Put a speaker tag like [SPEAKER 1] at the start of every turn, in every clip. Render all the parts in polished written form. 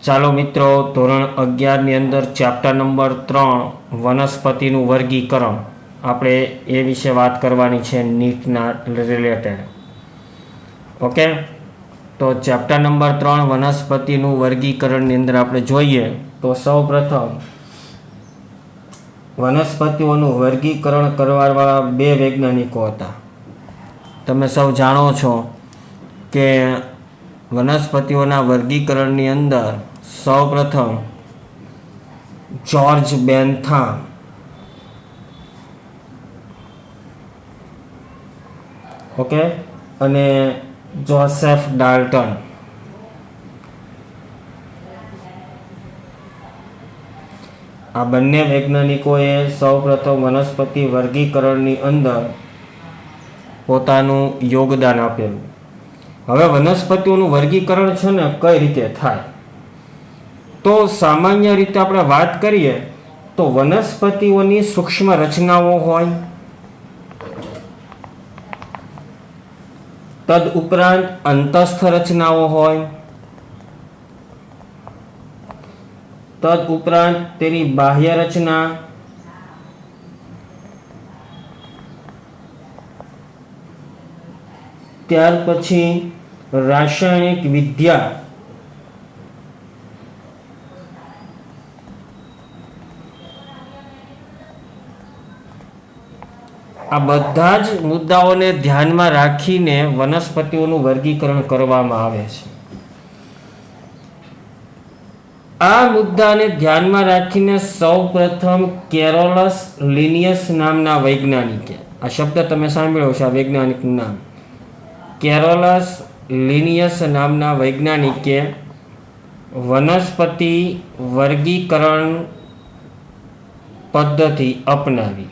[SPEAKER 1] ચાલો મિત્રો, ધોરણ 11ની અંદર ચેપ્ટર નંબર 3 વનસ્પતિનું વર્ગીકરણ આપણે એ વિશે વાત કરવાની છે નીટના રિલેટેડ. ઓકે, તો ચેપ્ટર નંબર 3 વનસ્પતિનું વર્ગીકરણની અંદર આપણે જોઈએ તો સૌપ્રથમ વનસ્પતિઓનું વર્ગીકરણ કરવાવાળા બે વૈજ્ઞાનિકો હતા. તમે સૌ જાણો છો કે વનસ્પતિઓના વર્ગીકરણની અંદર સૌપ્રથમ જ્યોર્જ બેન્થામ ઓકે અને જોસેફ ડાલ્ટન આ બંને વૈજ્ઞાનિકોએ સૌપ્રથમ વનસ્પતિ વર્ગીકરણની અંદર પોતાનું યોગદાન આપેલું. હવે વનસ્પતિઓનું વર્ગીકરણ છે ને કઈ રીતે થાય, તો સામાન્ય રીતે આપણે વાત કરીએ તો વનસ્પતિઓની સૂક્ષ્મ રચનાઓ હોય, તદ ઉપરાંત અંતસ્થ રચનાઓ હોય, તદ ઉપરાંત તેની બાહ્ય રચના, ત્યાર પછી રાસાયણિક વિદ્યા, આ બધા જ મુદ્દાઓને ધ્યાનમાં રાખીને વનસ્પતિઓનું વર્ગીકરણ કરવામાં આવે છે. આ મુદ્દાને ધ્યાનમાં રાખીને સૌપ્રથમ કેરોલસ લિનિયસ નામના વૈજ્ઞાનિકે, આ શબ્દ તમે સાંભળ્યો છે, આ વૈજ્ઞાનિકનું નામ કેરોલસ લિનિયસ નામના વૈજ્ઞાનિકે વનસ્પતિ વર્ગીકરણ પદ્ધતિ અપનાવી.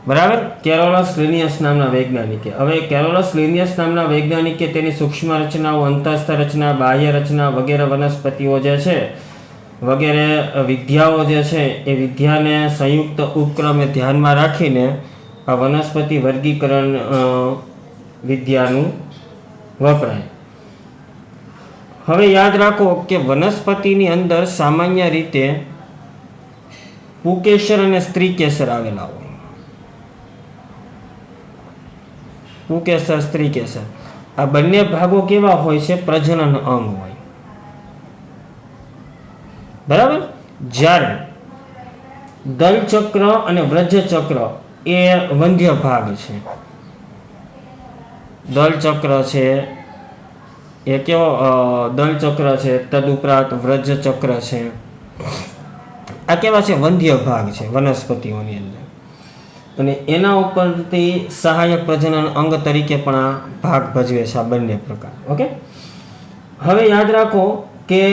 [SPEAKER 1] બરાબર, કેરોલસ લિનિયસ નામના વૈજ્ઞાનિકે. હવે કેરોલસ લિનિયસ નામના વૈજ્ઞાનિકે તેની સૂક્ષ્મ રચનાઓ, અંતસ્થ રચના, બાહ્ય રચના વગેરે વનસ્પતિઓ જે છે વગેરે વિદ્યાઓ જે છે એ વિદ્યાને સંયુક્ત ઉપક્રમે ધ્યાનમાં રાખીને આ વનસ્પતિ વર્ગીકરણ વિદ્યાનું વપરાય. હવે યાદ રાખો કે વનસ્પતિની અંદર સામાન્ય રીતે પુકેસર અને સ્ત્રીકેસર આવેલા હોય. પુકેસર, સ્ત્રીકેસર આ બંને ભાગો કેવા હોય છે? પ્રજનન અંગ હોય. બરાબર, જ્યારે દલચક્ર અને વ્રજચક્ર એ વંધ્ય ભાગ છે. દલચક્ર છે એ કેવો દલચક્ર છે, તદુપરાંત વ્રજચક્ર છે, આ કેવા છે? વંધ્ય ભાગ છે વનસ્પતિઓની અંદર, અને એના ઉપરથી સહાયક પ્રજનન અંગ તરીકે પણ આ ભાગ ભજવે છે આ બંને પ્રકાર. ઓકે, હવે યાદ રાખો કે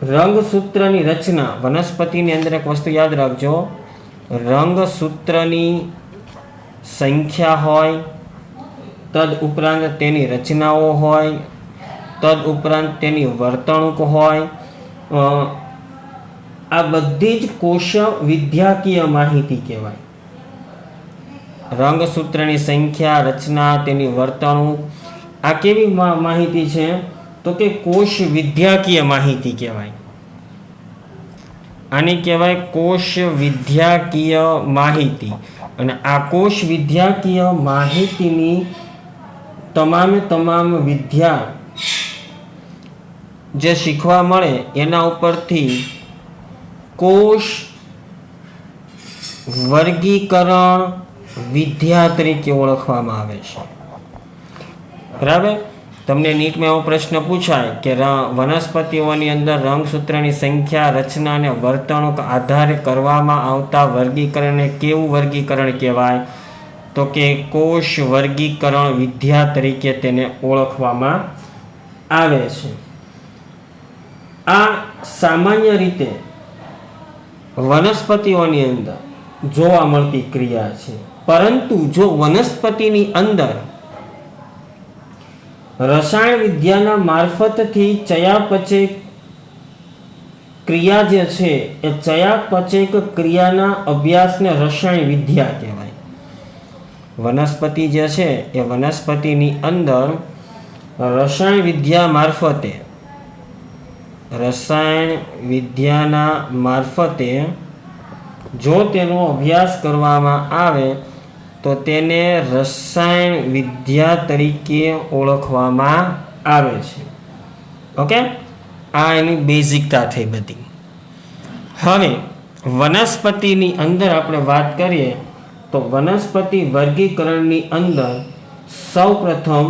[SPEAKER 1] રંગસૂત્રની રચના વનસ્પતિની અંદર એક વસ્તુ યાદ રાખજો, રંગસૂત્રની સંખ્યા હોય, તદ ઉપરાંત તેની રચનાઓ હોય, તદ ઉપરાંત તેની વર્તણૂક હોય, આ બધી જ કોષ વિદ્યાકીય માહિતી કહેવાય. રંગસૂત્રની સંખ્યા, રચના, તેની વર્તણૂક આ કેવી માહિતી છે? તો કે કોષ વિદ્યાકીય માહિતી કહેવાય. આની કહેવાય કોષ વિદ્યાકીય માહિતી. અને આ કોષ વિદ્યાકીય માહિતીની તમામ વિદ્યા જે શીખવા મળે એના ઉપરથી કોષ વર્ગીકરણ વિદ્યા તરીકે ઓળખવામાં આવે છે. બરાબર, તમને નીટમાં એવો પ્રશ્ન પૂછાય કે વનસ્પતિઓની અંદર રંગસૂત્રની સંખ્યા, રચના અને વર્તણૂક આધારે કરવામાં આવતા વર્ગીકરણને કેવું વર્ગીકરણ કહેવાય? તો કે કોષ વર્ગીકરણ વિદ્યા તરીકે તેને ઓળખવામાં આવે છે. આ સામાન્ય રીતે વનસ્પતિઓની અંદર જોવા મળતી ક્રિયા છે. પરંતુ જો વનસ્પતિની અંદર રસાયણ વિદ્યાના મારફતથી ચયાપચય ક્રિયા જે છે એ ચયાપચય ક્રિયાના અભ્યાસને રસાયણ વિદ્યા કહેવાય. વનસ્પતિ જે છે એ વનસ્પતિની અંદર રસાયણ વિદ્યા મારફતે રસાયણ વિદ્યાના મારફતે જો તેનો અભ્યાસ કરવામાં આવે તો તેને રસાયણ વિદ્યા તરીકે ઓળખવામાં આવે છે. ઓકે, આ એની બેઝિકતા થઈ બધી. હવે વનસ્પતિની અંદર આપણે વાત કરીએ તો વનસ્પતિ વર્ગીકરણની અંદર સૌપ્રથમ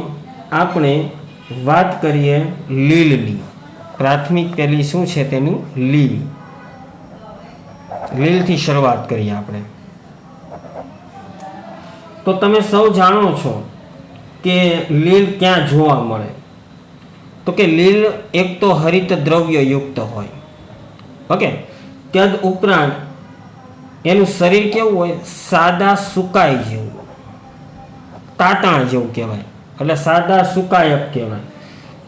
[SPEAKER 1] આપણે વાત કરીએ લીલની. પ્રાથમિક પહેલી શું છે તેનું લીલ. લીલથી શરૂઆત કરીએ આપણે. તો તમે સૌ જાણો છો કે લીલ ક્યાં જોવા મળે? તો કે લીલ એક તો હરિત દ્રવ્ય યુક્ત હોય. ઓકે, ત્યાર ઉપરાંત એનું શરીર કેવું હોય? સાદા સુકાઈ જેવું, તાતણા જેવું કહેવાય, એટલે સાદા સુકાયક કહેવાય.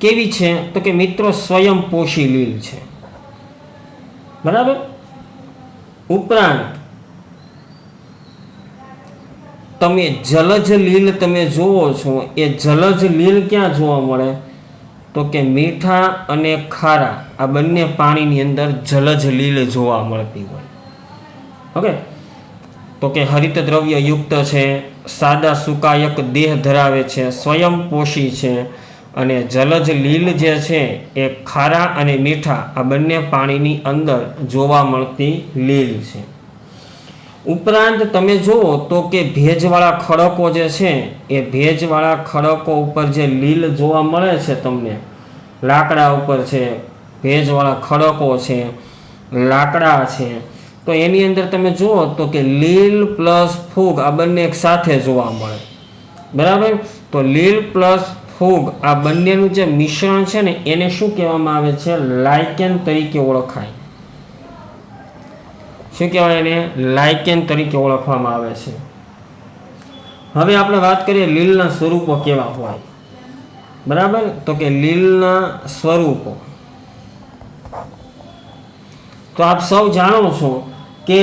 [SPEAKER 1] કેવી છે? તો કે મિત્રો સ્વયંપોષી લીલ છે. બરાબર. ઉપરાંત તમે જલજ લીલ તમે જોવો છો, એ જલજ લીલ ક્યાં જોવા મળે? તો કે મીઠા અને ખારા આ બંને પાણીની અંદર જલજ લીલ જોવા મળતી હોય. ઓકે, તો કે હરિત દ્રવ્ય યુક્ત છે, સાદા સુકાયક દેહ ધરાવે છે, સ્વયંપોષી છે અને જલજ લીલ જે છે એ ખારા અને મીઠા આ બંને પાણીની અંદર જોવા મળતી લીલ છે. ઉપરાંત તમે જુઓ તો કે ભેજવાળા ખડકો જે છે એ ભેજવાળા ખડકો ઉપર જે લીલ જોવા મળે છે તમને, લાકડા ઉપર છે, ભેજવાળા ખડકો છે, લાકડા છે, તો એની અંદર તમે જુઓ તો કે લીલ પ્લસ ફૂગ આ બંને એક સાથે જોવા મળે. બરાબર. તો લીલ પ્લસ ફૂગ આ બંનેનું જે મિશ્રણ છે ને એને શું કહેવામાં આવે છે? લાઇકેન તરીકે ઓળખાય. શું કહેવાય એને? લાઇકેન તરીકે ઓળખવામાં આવે છે. હવે આપણે વાત કરીએ લીલના સ્વરૂપો કેવા હોય. બરાબર. તો કે લીલના સ્વરૂપો તો આપ સૌ જાણો છો કે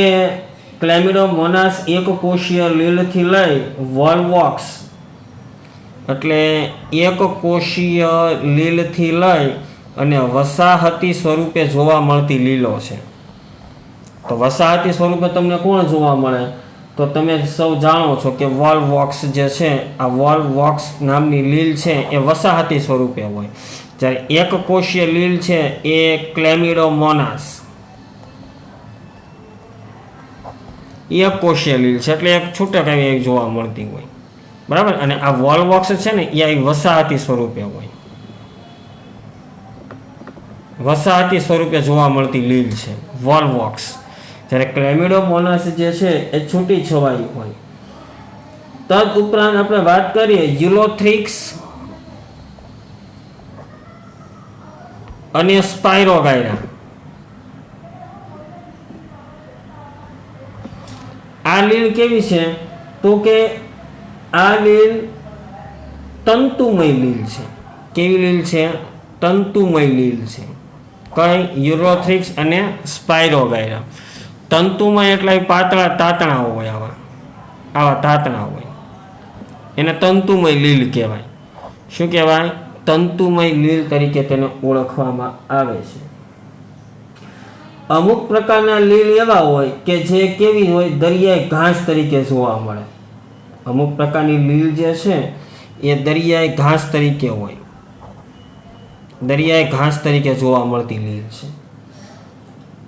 [SPEAKER 1] ક્લેમિડોમોનાસ એક કોષીય લીલથી લઈ વોલ્વોક્સ એટલે એક કોષીય લીલથી લઈ અને વસાહતી સ્વરૂપે જોવા મળતી લીલો છે. તો વસાહતી સ્વરૂપે તમને કોણ જોવા મળે? તો તમે સૌ જાણો છો કે વોલ્વોક્સ જે છે, આ વોલ્વોક્સ નામની લીલ છે એ વસાહતી સ્વરૂપે હોય. જ્યારે એક કોષીય લીલ છે એ ક્લેમિડોમોનાસ એક કોષીય લીલ છે, એટલે એક છૂટક એવી જોવા મળતી હોય. બરાબર. અને આ વોલ્વોક્સ છે ને એ વસાહતી સ્વરૂપે હોય, વસાહતી સ્વરૂપે જોવા મળતી લીલ છે વોલ્વોક્સ. જ્યારે ક્લેમિડોમોનાસ જે છે એ છૂટી છવાઈ હોય. તદ ઉપરાંત આપણે વાત કરીએ યુલોથ્રિક્સ અને સ્પાયરોગાયરા. આ લીલ કેવી છે? તો કે આ લીલ તંતુમય લીલ છે. કેવી લીલ છે? તંતુમય લીલ છે. કઈ? યુરોથ્રિક્સ અને સ્પાયરોગાયરા. તંતુમય એટલે પાતળા તાતણા હોય, આવા તાતણા હોય, એને તંતુમય લીલ કહેવાય. શું કહેવાય? તંતુમય લીલ તરીકે તેને ઓળખવામાં આવે છે. અમુક પ્રકારના લીલ એવા હોય કે જે કેવી હોય? દરિયાઈ ઘાસ તરીકે જોવા મળે. અમુક પ્રકારની લીલ જે છે એ દરિયાઈ ઘાસ તરીકે હોય, દરિયાઈ ઘાસ તરીકે જોવા મળતી લીલ છે.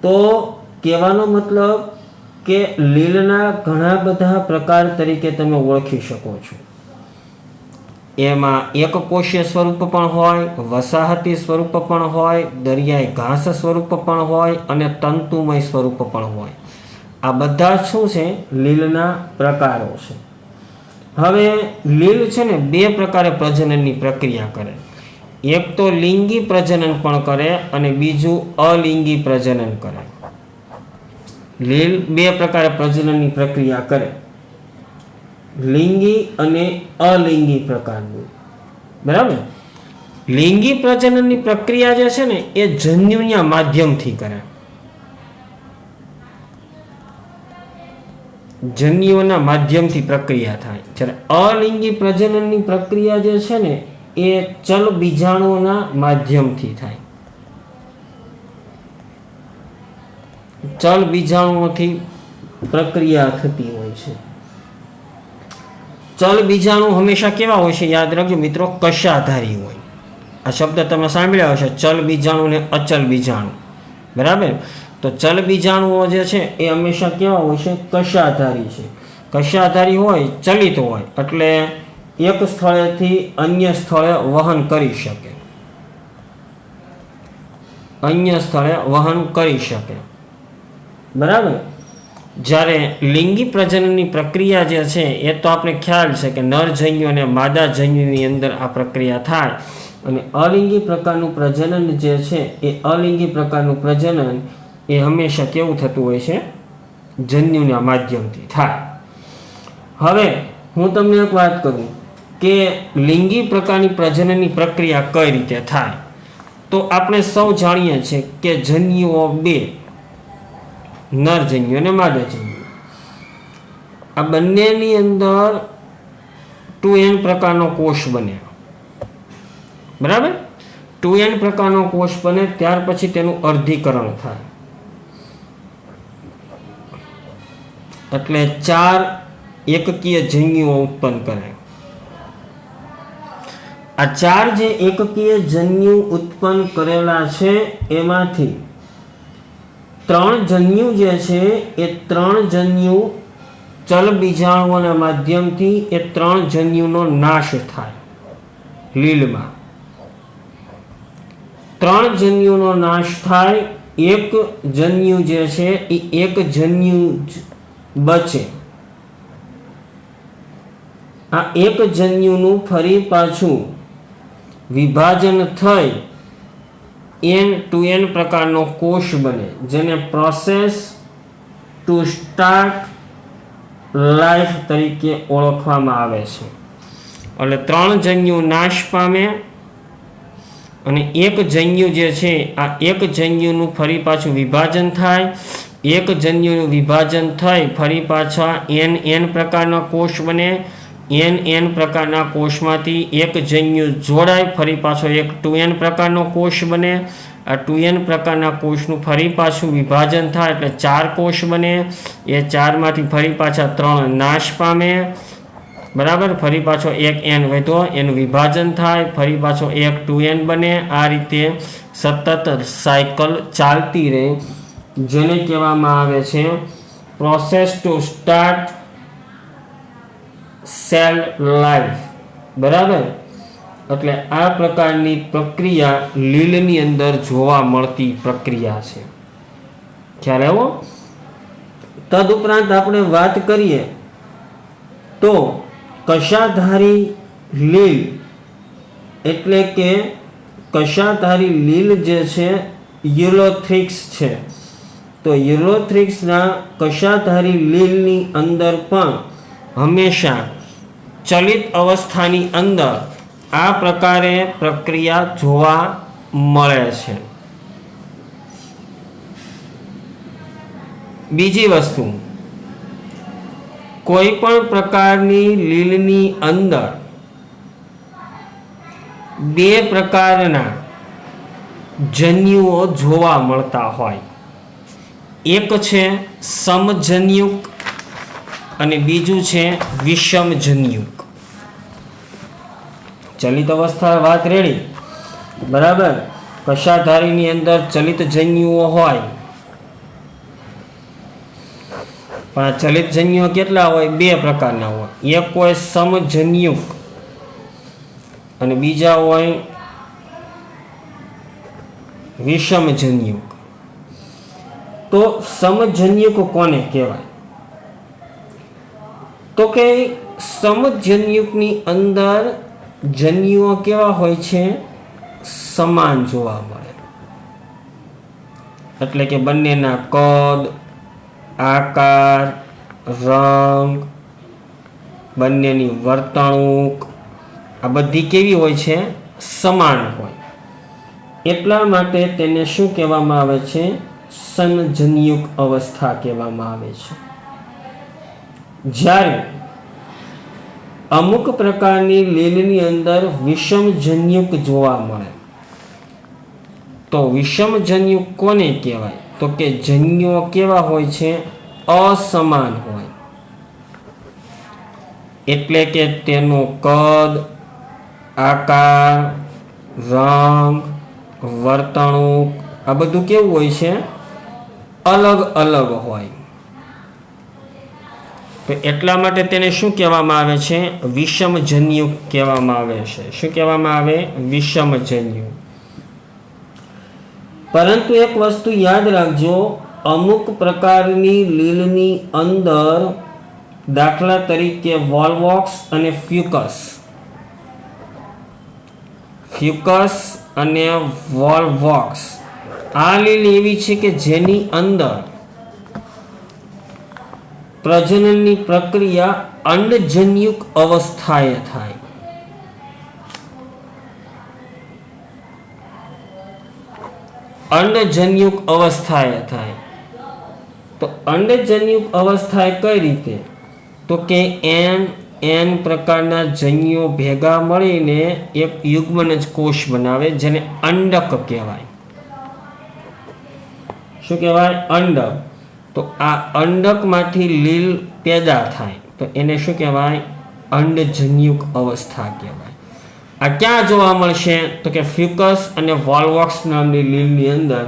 [SPEAKER 1] તો કહેવાનો મતલબ કે લીલના ઘણા બધા પ્રકાર તરીકે તમે ઓળખી શકો છો. એમાં એક કોષીય સ્વરૂપ પણ હોય, વસાહતી સ્વરૂપ પણ હોય, દરિયાઈ ઘાસ સ્વરૂપ પણ હોય અને તંતુમય સ્વરૂપ પણ હોય. આ બધા શું છે? લીલના પ્રકારો છે. હવે લીલ છે ને બે પ્રકારે પ્રજનનની પ્રક્રિયા કરે. એક તો લિંગી પ્રજનન પણ કરે અને બીજું અલિંગી પ્રજનન કરે. લીલ બે પ્રકારે પ્રજનનની પ્રક્રિયા કરે, લિંગી અને અલિંગી પ્રકારની. બરાબર. લિંગી પ્રજનનની પ્રક્રિયા જે છે ને એ જન્યુના માધ્યમથી કરે, જન્યુઓના માધ્યમથી પ્રક્રિયા થાય. જ્યારે અલિંગી પ્રજનનની પ્રક્રિયા જે છે ને એ ચલ બીજાણુઓના માધ્યમથી થાય. ચલ બીજાણુઓથી પ્રક્રિયા થતી હોય છે. ચલ બીજાણુ હંમેશા કેવા હોય છે? યાદ રાખજો મિત્રો, કશાધારી હોય. આ શબ્દ તમે સાંભળ્યા હશે, ચલ બીજાણુ ને અચલ બીજાણુ. બરાબર? તો ચલ બીજાણુઓ જે છે એ હંમેશા કેવા હોય છે? કશાધારી છે. કશાધારી હોય, ચલિત હોય, એટલે એક સ્થળેથી અન્ય સ્થળે વહન કરી શકે. અન્ય સ્થળે વહન કરી શકે. બરાબર? જ્યારે લિંગી પ્રજનનની પ્રક્રિયા જે છે એ તો આપણે ખ્યાલ છે કે નરજન્યુ અને માદાજન્યુની અંદર આ પ્રક્રિયા થાય. અને અલિંગી પ્રકારનું પ્રજનન જે છે એ અલિંગી પ્રકારનું પ્રજનન એ હંમેશા કેવું થતું હોય છે? જન્યુના માધ્યમથી થાય. હવે હું તમને એક વાત કરું કે લિંગી પ્રકારની પ્રજનનની પ્રક્રિયા કઈ રીતે થાય. તો આપણે સૌ જાણીએ છીએ કે જન્યુઓ બે, નરજન્યુ અને માદાજન્યુ, આ બંનેની અંદર 2n પ્રકારનો કોષ બને. બરાબર? 2n પ્રકારનો કોષ બને, ત્યાર પછી તેનું અર્ધીકરણ થાય. એટલે 4 એકકીય જન્યુઓ ઉત્પન્ન કરે. આ 4 જે એકકીય જન્યુ ઉત્પન્ન કરેલા છે એમાંથી 3 જન્યુ જે છે એ 3 જન્યુ ચલ બીજાણુઓના માધ્યમથી એ 3 જન્યુનો નાશ થાય. લીલમાં 3 જન્યુનો નાશ થાય, એક જન્યુ જે છે એ એક જન્યુ બચે. આ એક જન્યુનું ફરી પાછું વિભાજન થઈ N2N પ્રકારનો કોષ બને, જેને પ્રોસેસ ટુ સ્ટાર્ટ લાઈફ તરીકે ઓળખવામાં આવે છે. એટલે 3 જન્યુ નાશ પામે અને એક જન્યુ જે છે આ એક જન્યુનું ફરી પાછું વિભાજન થાય. એક જન્યુનું વિભાજન થઈ ફરી પાછા N પ્રકારના કોષ બને. N પ્રકારના કોષમાંથી એક જન્યુ જોડાય, ફરી પાછો એક 2n પ્રકારનો કોષ બને. આ 2n પ્રકારના કોષનું ફરી પાછું વિભાજન થાય એટલે 4 કોષ બને. એ 4માંથી ફરી પાછા 3 નાશ પામે. બરાબર? ફરી પાછો એક n વધ્યો, એનું વિભાજન થાય, ફરી પાછો એક 2n બને. આ રીતે સતત સાયકલ ચાલતી રહે, જેને કહેવામાં આવે છે process to start cell life. બરાબર? એટલે આ પ્રકારની પ્રક્રિયા લીલની અંદર જોવા મળતી પ્રક્રિયા છે. ખ્યાલ આવ્યો? તદુપરાંત આપણે વાત કરીએ તો કશાધારી લીલ એટલે કે કશાધારી લીલ જે છે યુરોથ્રિક્સ છે. તો યુરોથ્રિક્સના કશાધારી લીલની અંદર પણ હંમેશા ચલિત અવસ્થાની અંદર આ પ્રકારે પ્રક્રિયા જોવા મળે છે. બીજી વસ્તુ, કોઈ પણ પ્રકારની લીલની અંદર 2 પ્રકારના જન્યુઓ જોવા મળતા હોય. એક છે સમજન્યુક અને બીજું છે વિષમજન્યુક. ચલિત અવસ્થા વાત રેડી. બરાબર? કશાધારીની અંદર ચલિત જન્યુઓ હોય, પણ આ ચલિત જન્યુઓ કેટલા હોય? 2 પ્રકારના હોય. એક હોય સમજન્યુક અને બીજા હોય વિષમજન્યુક. તો સમજન્યુક કોને કહેવાય? તો કે સમજન્યુકની અંદર જન્યુઓ કેવા હોય છે? સમાન જોવા મળે. એટલે કે બંનેના કદ, આકાર, રંગ, બંનેની વર્તણૂક આ બધી કેવી હોય છે? સમાન હોય. એટલા માટે તેને શું કહેવામાં આવે છે? સમજન્યુક અવસ્થા કહેવામાં આવે છે. જ્યારે અમુક પ્રકારની લીલની અંદર વિષમજન્યુક જોવા મળે. તો વિષમજન્યુક કોને કહેવાય? તો કે જન્યુઓ કેવા હોય છે? અસમાન હોય. એટલે કે તેનું કદ, આકાર, રંગ, વર્તણૂક આ બધું કેવું હોય છે? અલગ અલગ હોય. તો એટલા માટે તેને શું કહેવામાં આવે છે? વિષમજન્યુક કહેવામાં આવે છે. શું કહેવામાં આવે? વિષમજન્યુક. પરંતુ એક વસ્તુ યાદ રાખજો, અમુક પ્રકારની લીલની અંદર, દાખલા તરીકે વોલ્વોક્સ અને ફ્યુકસ અને વોલ્વોક્સ, આ લીલ એવી છે કે જેની અંદર પ્રજનનની પ્રક્રિયા અંડજન્યુક અવસ્થાએ થાય. અંડજન્યુક અવસ્થાએ થાય. તો અંડજન્યુક અવસ્થાએ કઈ રીતે? તો કે n પ્રકારના જન્યુઓ ભેગા મળીને એક યુગ્મનજ કોષ બનાવે, જેને અંડક કહેવાય. શું કહેવાય? અંડક. તો આ અંડકમાંથી લીલ પેદા થાય, તો એને શું કહેવાય? અંડજન્યુક અવસ્થા કહેવાય. આ ક્યાં જોવા મળશે? તો કે ફ્યુકસ અને વોલ્વોક્સ નામની લીલની અંદર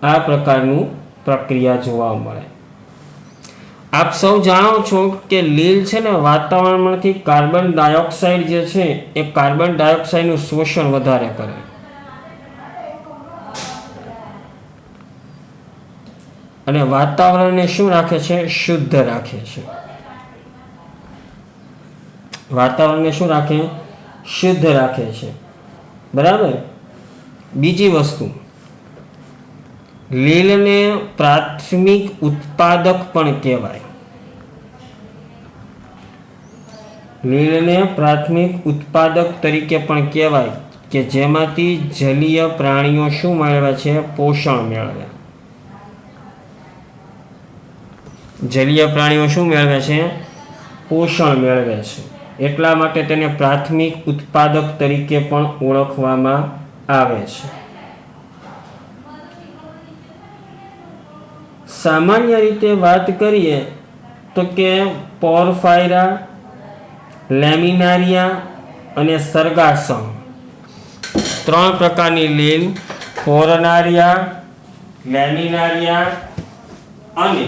[SPEAKER 1] આ પ્રકારનું પ્રક્રિયા જોવા મળે. આપ સૌ જાણો છો કે લીલ છે ને, વાતાવરણમાંથી કાર્બન ડાયોક્સાઇડ જે છે એ કાર્બન ડાયોક્સાઇડનું શોષણ વધારે કરે. અને વાતાવરણને શું રાખે છે? શુદ્ધ રાખે છે. વાતાવરણને શું રાખે? શુદ્ધ રાખે છે. બરાબર. બીજી વસ્તુ, લીલને પ્રાથમિક ઉત્પાદક પણ કહેવાય. લીલને પ્રાથમિક ઉત્પાદક તરીકે પણ કહેવાય કે જેમાંથી જલીય પ્રાણીઓ શું મેળવે છે? પોષણ મેળવે. જલીય પ્રાણીઓ શું મેળવે છે? પોષણ મેળવે છે. એટલા માટે તેને પ્રાથમિક ઉત્પાદક તરીકે પણ ઓળખવામાં આવે છે. સામાન્ય રીતે વાત કરીએ તો કે પોરફાયરા, લેમિનારિયા અને સર્ગાસમ, ત્રણ પ્રકારની લીલ, પોરનારિયા, લેમિનારિયા અને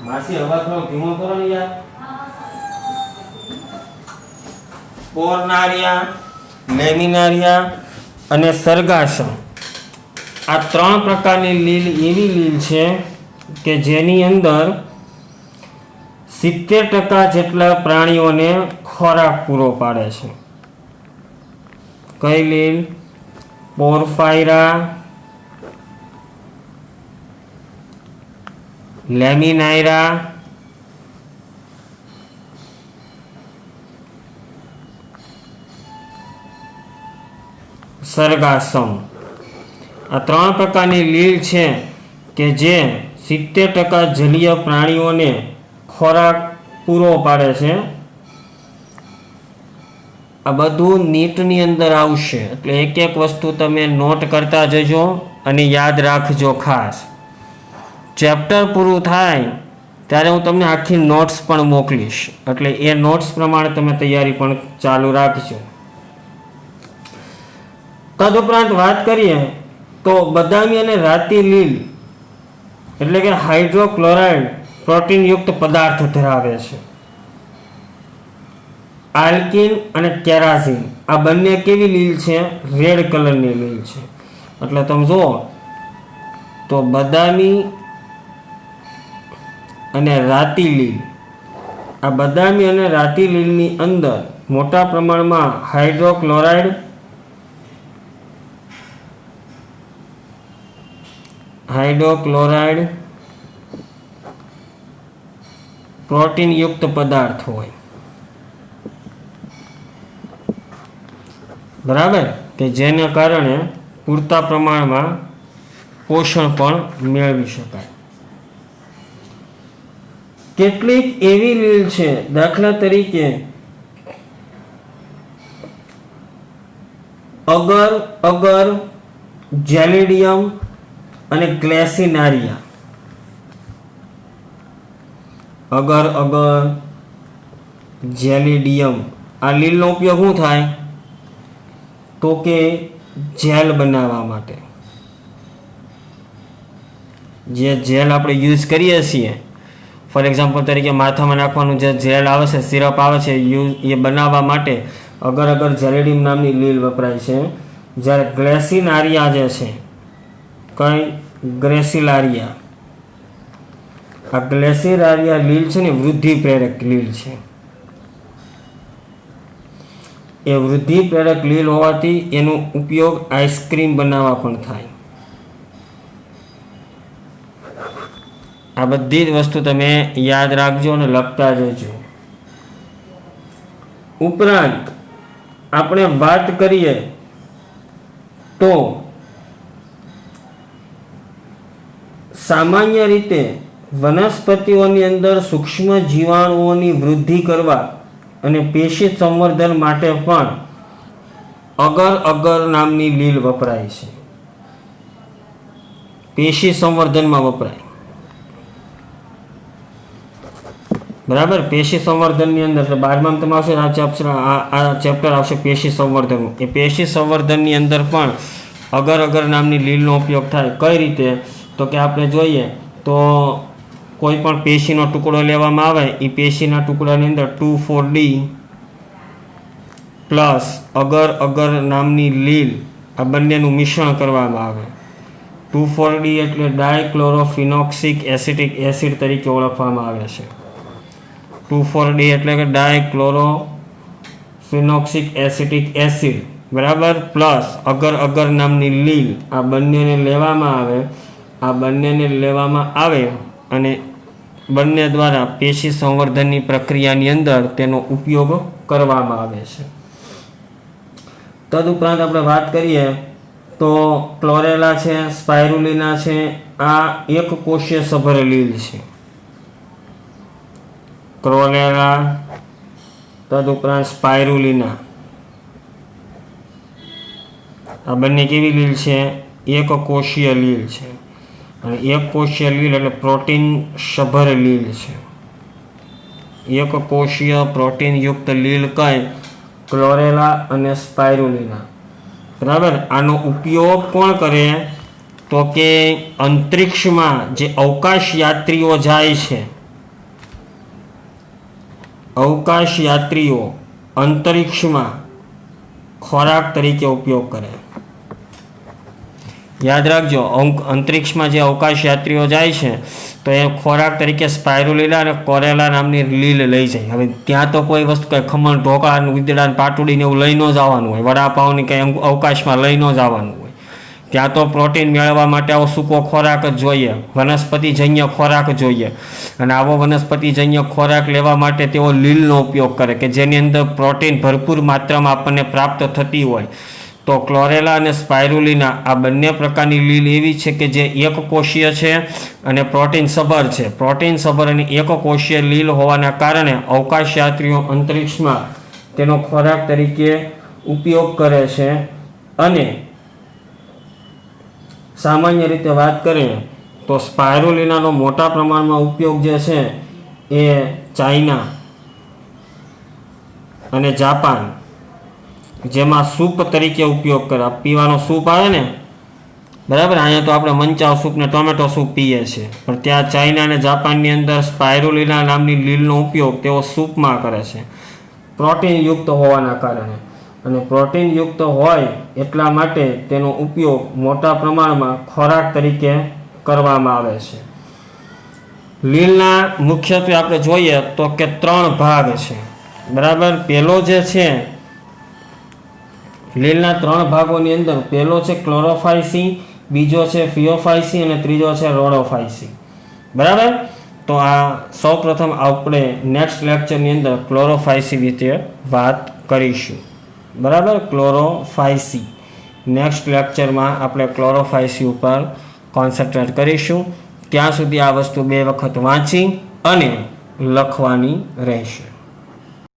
[SPEAKER 1] માસી અવાજ થોડો ધીમો કરો ને યાર. પોરનારિયા, લેમિનારિયા અને સર્ગાસમ, આ ત્રણ પ્રકારની લીલ એવી લીલ છે કે જેની અંદર 70% જેટલા પ્રાણીઓને ખોરાક પૂરો પાડે છે. કઈ લીલ? પોરફાયરા, લેમિનાઇરા સર્ગાસમ. આ ત્રણ પ્રકારની લીલ છે કે જે 70% જલીય પ્રાણીઓને ખોરાક પૂરો પાડે છે. આ બધું નીટની અંદર આવશે, એટલે એક એક વસ્તુ તમે નોટ કરતા જજો અને યાદ રાખજો ખાસ. ચેપ્ટર પૂરું થાય ત્યારે હું તમને આખી નોટ્સ પણ મોકલીશ, એટલે એ નોટ્સ પ્રમાણે તમે તૈયારી પણ ચાલુ રાખજો. તદુપરાંત વાત કરીએ તો બદામી અને રાતી લીલ એટલે કે હાઇડ્રોક્લોરાઇડ પ્રોટીનયુક્ત પદાર્થ ધરાવે છે. આલ્કિન અને કેરાઝિન આ બંને કેવી લીલ છે? રેડ કલરની લીલ છે. એટલે તમે જુઓ તો બદામી અને રાતી લીલ, આ બદામી અને રાતી લીલની અંદર મોટા પ્રમાણમાં હાઇડ્રોક્લોરાઇડ પ્રોટીનયુક્ત પદાર્થ હોય. બરાબર, કે જેના કારણે પૂરતા પ્રમાણમાં પોષણ પણ મેળવી શકાય. કેટલીક એવી લીલ છે, દાખલા તરીકે અગર, અગર, જેલિડિયમ અને ગ્લેસિનારિયા. અગર, અગર, જેલિડિયમ આ લીલનો ઉપયોગ શું થાય તો કે જેલ બનાવવા માટે. જે જેલ આપણે યુઝ કરીએ છીએ, ફોર એક્ઝામ્પલ તરીકે માથામાં નાખવાનું જે જેલ આવે છે, સિરપ આવે છે, એ બનાવવા માટે અગર, અગર, જેલિડિયમ નામની લીલ વપરાય છે. જ્યારે ગ્લેસિનારિયા જે છે, કઈ ગ્રેસિલારિયા, આ ગ્લેસિલારિયા લીલ છે ને વૃદ્ધિ પ્રેરક લીલ છે. એ વૃદ્ધિ પ્રેરક લીલ હોવાથી એનો ઉપયોગ આઈસ્ક્રીમ બનાવવા પણ થાય. આ બધી જ વસ્તુ તમે યાદ રાખજો અને લખતા જજો. ઉપરાંત આપણે વાત કરીએ તો સામાન્ય રીતે વનસ્પતિઓની અંદર સૂક્ષ્મ જીવાણુઓની વૃદ્ધિ કરવા અને પેશી સંવર્ધન માટે પણ અગર, અગર નામની લીલ વપરાય છે. પેશી સંવર્ધનમાં વપરાય. બરાબર. પેશી સંવર્ધનની અંદર 12માં તમે આવશે આ ચેપ્ટર આવશે પેશી સંવર્ધન. એ પેશી સંવર્ધનની અંદર પણ અગર, અગર નામની લીલનો ઉપયોગ થાય. કઈ રીતે તો કે આપણે જોઈએ તો કોઈ પણ પેશીનો ટુકડો લેવામાં આવે, એ પેશીના ટુકડાની અંદર 2,4-D પ્લસ અગર, અગર નામની લીલ આ બંનેનું મિશ્રણ કરવામાં આવે. 2,4-D એટલે ડાયક્લોરોફિનોક્સિક એસિટિક એસિડ તરીકે ઓળખવામાં આવે છે. 2,4-D એટલે કે ડાયક્લોરોફિનોક્સિક એસિટિક એસિડ, બરાબર, પ્લસ અગર, અગર નામની લીલ આ બંનેને લેવામાં આવે. આ બંનેને લેવામાં આવે અને બંને દ્વારા પેશી સંવર્ધનની પ્રક્રિયાની અંદર તેનો ઉપયોગ કરવામાં આવે છે. તદુપરાંત આપણે વાત કરીએ તો ક્લોરેલા છે, સ્પાઇરુલિના છે, આ એક કોષીય સભર લીલ છે. ક્લોરેલા, તદુપરાંત સ્પાઇરુલિના, આ બંને કેવી લીલ છે? એક કોષીય લીલ છે. અને એક કોષીય લીલ એટલે પ્રોટીન સભર લીલ છે. એક કોષીય પ્રોટીન યુક્ત લીલ કઈ? ક્લોરેલા અને સ્પાઇરુલિના. બરાબર. આનો ઉપયોગ કોણ કરે તો કે અંતરિક્ષમાં જે અવકાશ યાત્રીઓ જાય છે, અવકાશ યાત્રીઓ અંતરિક્ષમાં ખોરાક તરીકે ઉપયોગ કરે. યાદ રાખજો, અંતરિક્ષમાં જે અવકાશ યાત્રીઓ જાય છે તો એ ખોરાક તરીકે સ્પાઇરુલિના અને કોરેલા નામની લીલ લઈ જાય. હવે ત્યાં તો કોઈ વસ્તુ કંઈ ખમણ, ઢોકળા, ઉંદરડા, પાટુડીને એવું લઈ ન જવાનું હોય, વડાપાવની કંઈ અવકાશમાં લઈ ન જવાનું હોય. ત્યાં તો પ્રોટીન મેળવવા માટે આવો સૂકો ખોરાક જ જોઈએ, વનસ્પતિજન્ય ખોરાક જોઈએ. અને આવો વનસ્પતિજન્ય ખોરાક લેવા માટે તેઓ લીલનો ઉપયોગ કરે કે જેની અંદર પ્રોટીન ભરપૂર માત્રામાં આપણને પ્રાપ્ત થતી હોય. તો ક્લોરેલા અને સ્પાઇરુલિના આ બંને પ્રકારની લીલ એવી છે કે જે એક કોષીય છે અને પ્રોટીન સભર છે. પ્રોટીન સભર અને એક કોષીય લીલ હોવાના કારણે અવકાશ યાત્રીઓ અંતરિક્ષમાં તેનો ખોરાક તરીકે ઉપયોગ કરે છે. અને સામાન્ય રીતે વાત કરીએ તો સ્પાઇરુલિનાનો મોટા પ્રમાણમાં ઉપયોગ જે છે એ ચાઇના અને જાપાન, જેમાં સૂપ તરીકે ઉપયોગ કરે. પીવાનો સૂપ આવે ને, બરાબર, અહીંયા તો આપણે મંચાવ સૂપ ને ટોમેટો સૂપ પીએ છીએ, પણ ત્યાં ચાઇના અને જાપાનની અંદર સ્પાઇરુલિના નામની લીલનો ઉપયોગ તેઓ સૂપમાં કરે છે, પ્રોટીન યુક્ત હોવાના કારણે. અને પ્રોટીન યુક્ત હોય એટલા માટે તેનો ઉપયોગ મોટા પ્રમાણમાં ખોરાક તરીકે કરવામાં આવે છે. લીલના મુખ્યત્વે આપણે જોઈએ તો કે 3 ભાગ છે, બરાબર. પહેલો જે છે લીલના 3 ભાગોની અંદર પહેલો છે ક્લોરોફાઇસી, બીજો છે ફિયોફાઇસી અને ત્રીજો છે રોડોફાઇસી. બરાબર. તો આ સૌપ્રથમ આપણે નેક્સ્ટ લેક્ચરની અંદર ક્લોરોફાઇસી વિશે વાત કરીશું. બરાબર. ક્લોરોફાઇસી નેક્સ્ટ લેક્ચરમાં આપણે ક્લોરોફાઇસી ઉપર કોન્સન્ટ્રેટ કરીશું. ત્યાં સુધી આ વસ્તુ 2 વખત વાંચી અને લખવાની રહેશે.